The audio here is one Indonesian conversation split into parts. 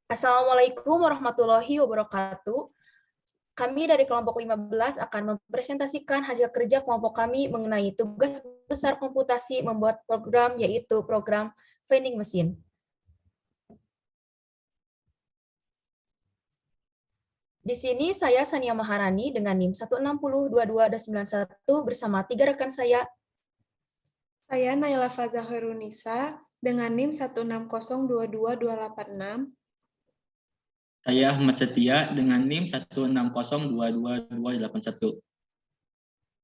Assalamualaikum warahmatullahi wabarakatuh. Kami dari kelompok 15 akan mempresentasikan hasil kerja kelompok kami mengenai tugas besar komputasi membuat program, yaitu program vending machine. Di sini saya Sania Maharani dengan NIM 1602291 bersama 3 rekan saya. Saya Naila Faza Khairunisa dengan NIM 1602286. Saya Ahmad Setia dengan NIM 1602281.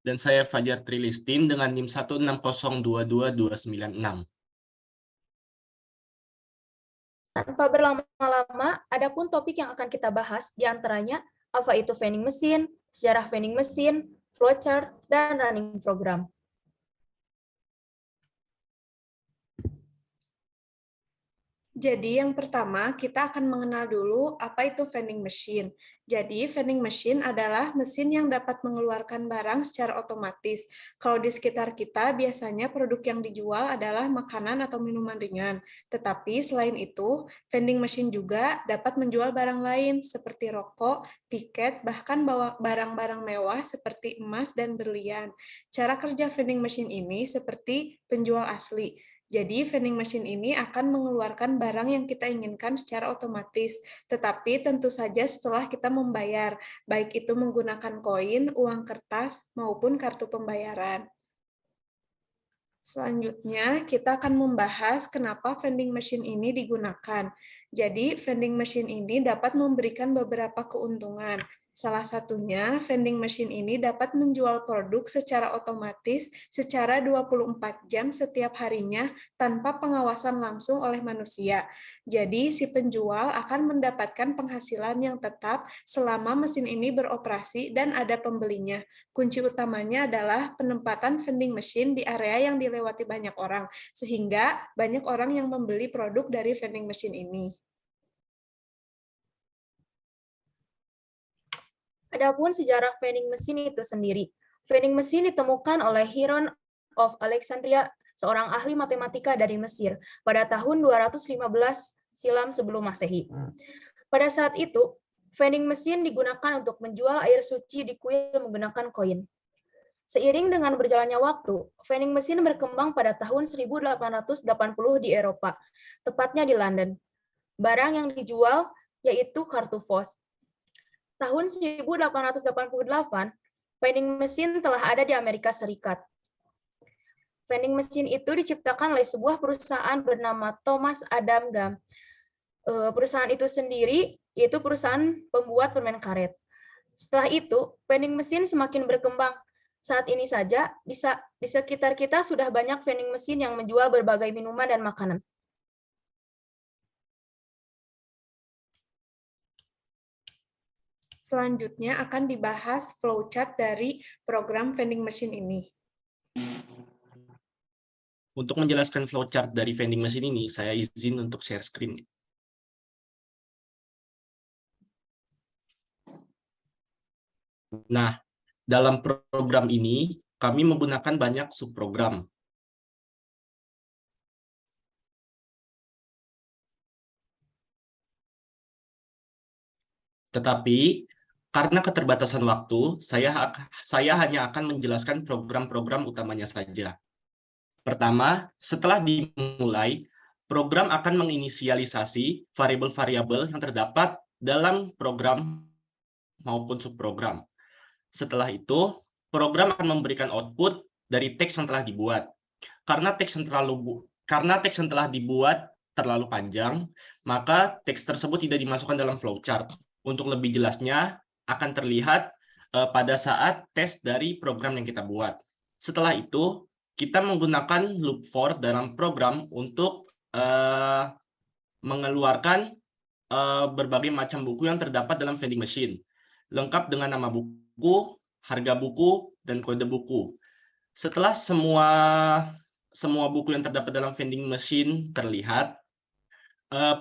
Dan saya Fajar Trilistin dengan NIM 1602296. Tanpa berlama-lama, adapun topik yang akan kita bahas diantaranya apa itu vending machine, sejarah vending machine, flowchart, dan running program. Jadi yang pertama kita akan mengenal dulu apa itu vending machine. Jadi vending machine adalah mesin yang dapat mengeluarkan barang secara otomatis. Kalau di sekitar kita biasanya produk yang dijual adalah makanan atau minuman ringan. Tetapi selain itu, vending machine juga dapat menjual barang lain seperti rokok, tiket, bahkan barang-barang mewah seperti emas dan berlian. Cara kerja vending machine ini seperti penjual asli. Jadi, vending machine ini akan mengeluarkan barang yang kita inginkan secara otomatis, tetapi tentu saja setelah kita membayar, baik itu menggunakan koin, uang kertas, maupun kartu pembayaran. Selanjutnya, kita akan membahas kenapa vending machine ini digunakan. Jadi, vending machine ini dapat memberikan beberapa keuntungan. Salah satunya, vending machine ini dapat menjual produk secara otomatis secara 24 jam setiap harinya tanpa pengawasan langsung oleh manusia. Jadi, si penjual akan mendapatkan penghasilan yang tetap selama mesin ini beroperasi dan ada pembelinya. Kunci utamanya adalah penempatan vending machine di area yang dilewati banyak orang, sehingga banyak orang yang membeli produk dari vending machine ini. Adapun sejarah vending machine itu sendiri. Vending machine ditemukan oleh Hieron of Alexandria, seorang ahli matematika dari Mesir, pada tahun 215 silam sebelum Masehi. Pada saat itu, vending machine digunakan untuk menjual air suci di kuil menggunakan koin. Seiring dengan berjalannya waktu, vending machine berkembang pada tahun 1880 di Eropa, tepatnya di London. Barang yang dijual yaitu kartu pos. Tahun 1888, vending machine telah ada di Amerika Serikat. Vending machine itu diciptakan oleh sebuah perusahaan bernama Thomas Adam Gam. Perusahaan itu sendiri yaitu perusahaan pembuat permen karet. Setelah itu, vending machine semakin berkembang. Saat ini saja, di sekitar kita sudah banyak vending machine yang menjual berbagai minuman dan makanan. Selanjutnya akan dibahas flowchart dari program vending machine ini. Untuk menjelaskan flowchart dari vending machine ini, saya izin untuk share screen. Nah, dalam program ini, kami menggunakan banyak subprogram. Tetapi, karena keterbatasan waktu, saya hanya akan menjelaskan program-program utamanya saja. Pertama, setelah dimulai, program akan menginisialisasi variabel-variabel yang terdapat dalam program maupun subprogram. Setelah itu, program akan memberikan output dari teks yang telah dibuat. Karena teks yang telah dibuat terlalu panjang, maka teks tersebut tidak dimasukkan dalam flowchart. Untuk lebih jelasnya, akan terlihat pada saat tes dari program yang kita buat. Setelah itu, kita menggunakan loop for dalam program untuk mengeluarkan berbagai macam buku yang terdapat dalam vending machine, lengkap dengan nama buku, harga buku, dan kode buku. Setelah semua buku yang terdapat dalam vending machine terlihat,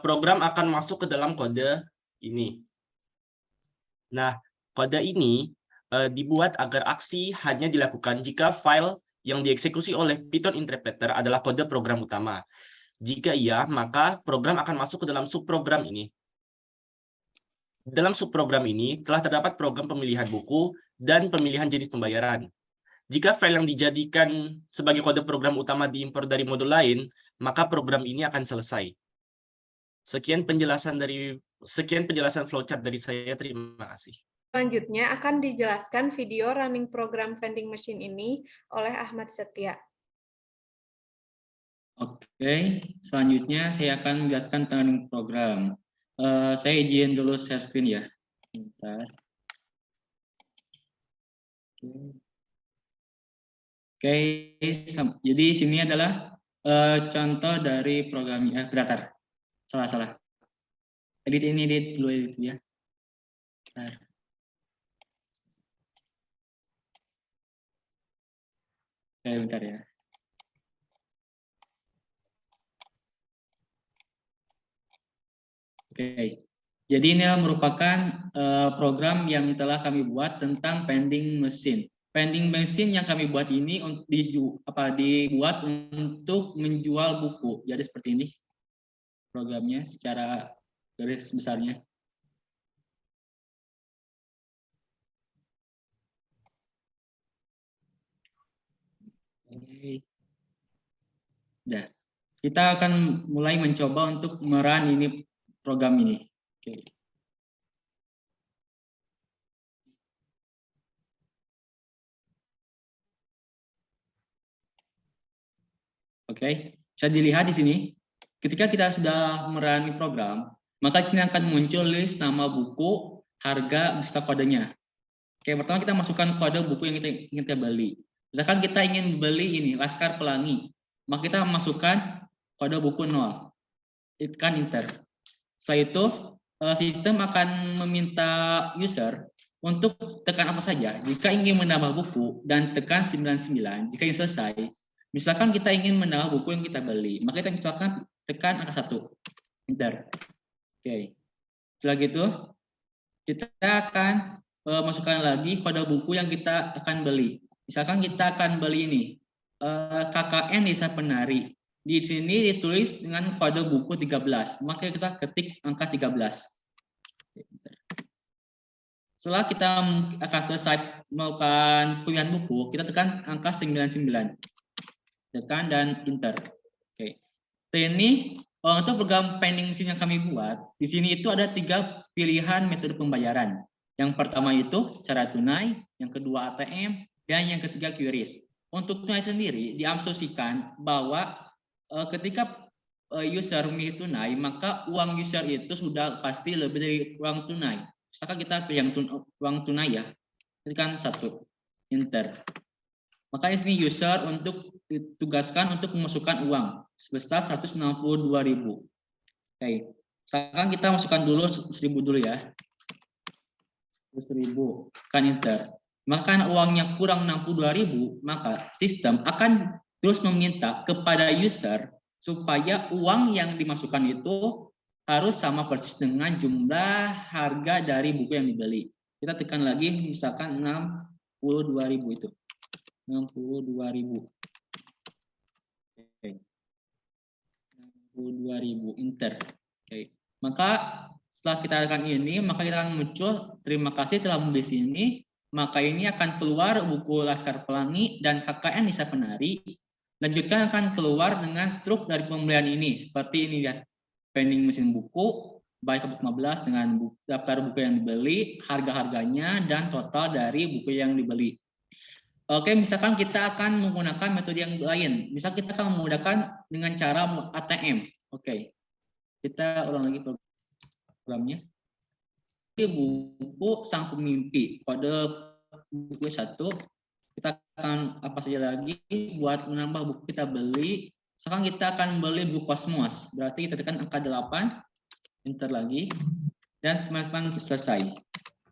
program akan masuk ke dalam kode ini. Nah, kode ini dibuat agar aksi hanya dilakukan jika file yang dieksekusi oleh Python interpreter adalah kode program utama. Jika iya, maka program akan masuk ke dalam subprogram ini. Dalam subprogram ini telah terdapat program pemilihan buku dan pemilihan jenis pembayaran. Jika file yang dijadikan sebagai kode program utama diimpor dari modul lain, maka program ini akan selesai. Sekian penjelasan flowchart dari saya. Terima kasih. Selanjutnya akan dijelaskan video running program vending machine ini oleh Ahmad Setia. Oke, selanjutnya saya akan menjelaskan running program. Saya izin dulu share screen ya. Bentar. Oke, jadi sini adalah contoh dari programnya. Bentar, salah. Edit dulu ya. Bentar. Oke, bentar ya. Oke, jadi ini merupakan program yang telah kami buat tentang vending machine. Vending machine yang kami buat ini dibuat untuk menjual buku. Jadi seperti ini programnya secara garis besarnya. Oke. Nah, kita akan mulai mencoba untuk merun ini program ini. Oke. Oke, bisa dilihat di sini. Ketika kita sudah merun program, maka di sini akan muncul list nama buku, harga, beserta kodenya. Oke, pertama kita masukkan kode buku yang kita beli. Misalkan kita ingin beli ini Laskar Pelangi, maka kita masukkan kode buku 0. Tekan enter. Setelah itu sistem akan meminta user untuk tekan apa saja. Jika ingin menambah buku dan tekan 99. Jika ingin selesai, misalkan kita ingin menambah buku yang kita beli, maka kita misalkan tekan angka 1. Enter. Oke. Setelah gitu kita akan masukkan lagi kode buku yang kita akan beli. Misalkan kita akan beli ini KKN Desa Penari. Di sini ditulis dengan kode buku 13. Maka kita ketik angka 13. Setelah kita akan selesai melakukan pemilihan buku, kita tekan angka 99. Tekan dan enter. Oke. Ini untuk program vending machine yang kami buat, di sini itu ada 3 pilihan metode pembayaran. Yang pertama itu secara tunai, yang kedua ATM, dan yang ketiga QRIS. Untuk tunai sendiri diasumsikan bahwa ketika user memilih tunai, maka uang user itu sudah pasti lebih dari uang tunai. Misalkan kita pilih yang uang tunai ya, tekan 1, enter. Maka di sini user untuk ditugaskan untuk memasukkan uang sebesar 162.000. Oke, misalkan kita masukkan dulu 1.000 dulu ya. 1.000, kan enter. Maka karena uangnya kurang 62.000, maka sistem akan terus meminta kepada user supaya uang yang dimasukkan itu harus sama persis dengan jumlah harga dari buku yang dibeli. Kita tekan lagi misalkan 62.000 itu. 62.000. Oke. 62.000 enter. Oke. Maka setelah kita tekan ini, maka kita akan muncul terima kasih telah membeli sini. Maka ini akan keluar buku Laskar Pelangi dan KKN Desa Penari. Lanjutkan akan keluar dengan struk dari pembelian ini. Seperti ini ya, vending mesin buku, baik 15 dengan daftar buku yang dibeli, harga-harganya, dan total dari buku yang dibeli. Oke, misalkan kita akan menggunakan metode yang lain. Misal kita akan menggunakan dengan cara ATM. Oke, kita ulang lagi programnya. Buku Sang Pemimpi, kode buku 1. Kita akan apa saja lagi buat menambah buku kita beli. Misalkan kita akan beli buku Kosmos, berarti kita tekan angka 8, enter lagi, dan semakin selesai.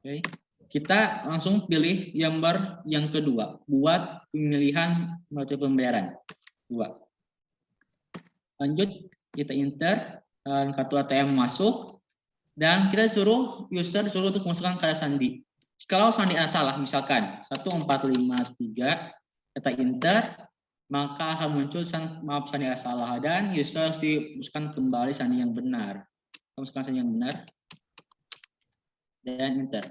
Oke. Kita langsung pilih gambar yang kedua, buat pemilihan metode pembayaran. 2. Lanjut, kita enter, kartu ATM masuk, dan kita suruh user untuk memasukkan kata sandi. Kalau sandi salah, misalkan 1453, kita enter, maka akan muncul maaf sandi salah, dan user harus dimasukkan kembali sandi yang benar. Masukkan sandi yang benar. dan enter.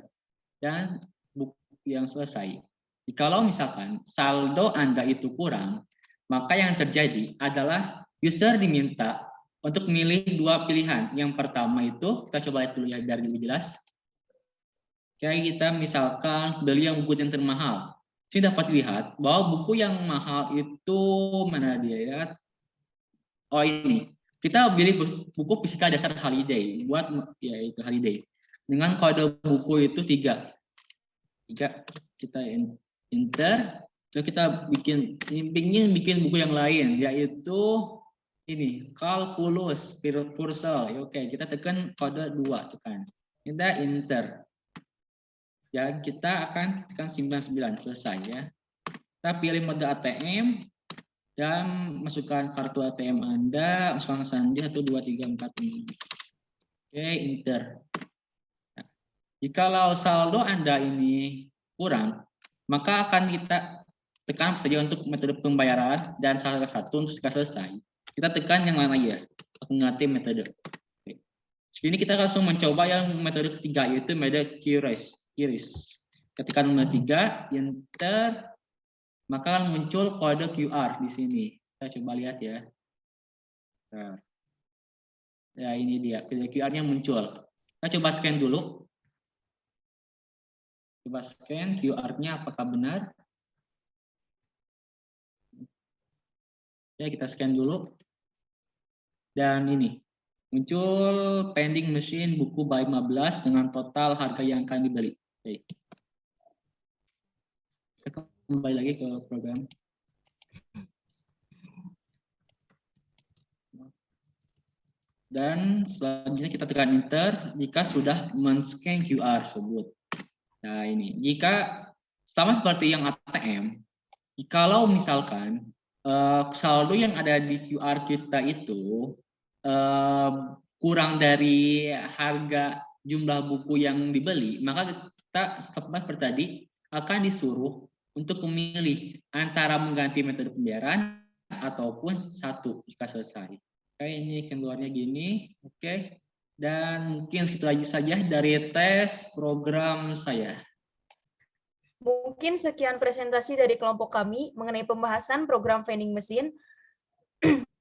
Dan buku yang selesai. Jikalau misalkan saldo Anda itu kurang, maka yang terjadi adalah user diminta untuk memilih dua pilihan. Yang pertama itu, kita coba lihat dulu ya biar lebih jelas. Kayak kita misalkan beli yang buku yang termahal. Sini dapat lihat bahwa buku yang mahal itu, mana dia ya? Oh ini, kita pilih buku fisika dasar Holiday, buat ya itu Holiday. Dengan kode buku itu 3. Kita enter, lalu kita ingin bikin buku yang lain, yaitu ini, Calculus Purcell. Oke, kita tekan kode 2, tekan. Kita enter. Dan kita akan tekan 99, selesai ya. Kita pilih mode ATM, dan masukkan kartu ATM Anda, masukkan sandi 1, 2, 3, 4, 5. Oke, enter. Nah, jikalau saldo Anda ini kurang, maka akan kita tekan saja untuk metode pembayaran dan salah satu untuk selesai. Kita tekan yang mana ya, mengganti metode. Oke. Ini kita langsung mencoba yang metode ketiga, yaitu metode QRIS. Ketika nomor 3, enter, maka muncul kode QR di sini. Kita coba lihat ya. Nah, ya ini dia, kode QR-nya muncul. Kita coba scan dulu. Coba scan QR-nya apakah benar. Ya, kita scan dulu. Dan ini, muncul pending machine buku by 15 dengan total harga yang akan dibeli. Oke. Kita kembali lagi ke program. Dan selanjutnya kita tekan enter jika sudah men-scan QR tersebut. Nah ini, jika sama seperti yang ATM, jikalau misalkan saldo yang ada di QR kita itu kurang dari harga jumlah buku yang dibeli, maka kita seperti tadi akan disuruh untuk memilih antara mengganti metode pembayaran ataupun satu jika selesai. Oke, ini keluarnya gini. Oke, dan mungkin segitu lagi saja dari tes program saya. Mungkin sekian presentasi dari kelompok kami mengenai pembahasan program vending machine.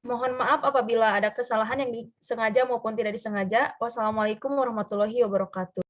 Mohon maaf apabila ada kesalahan yang disengaja maupun tidak disengaja. Wassalamualaikum warahmatullahi wabarakatuh.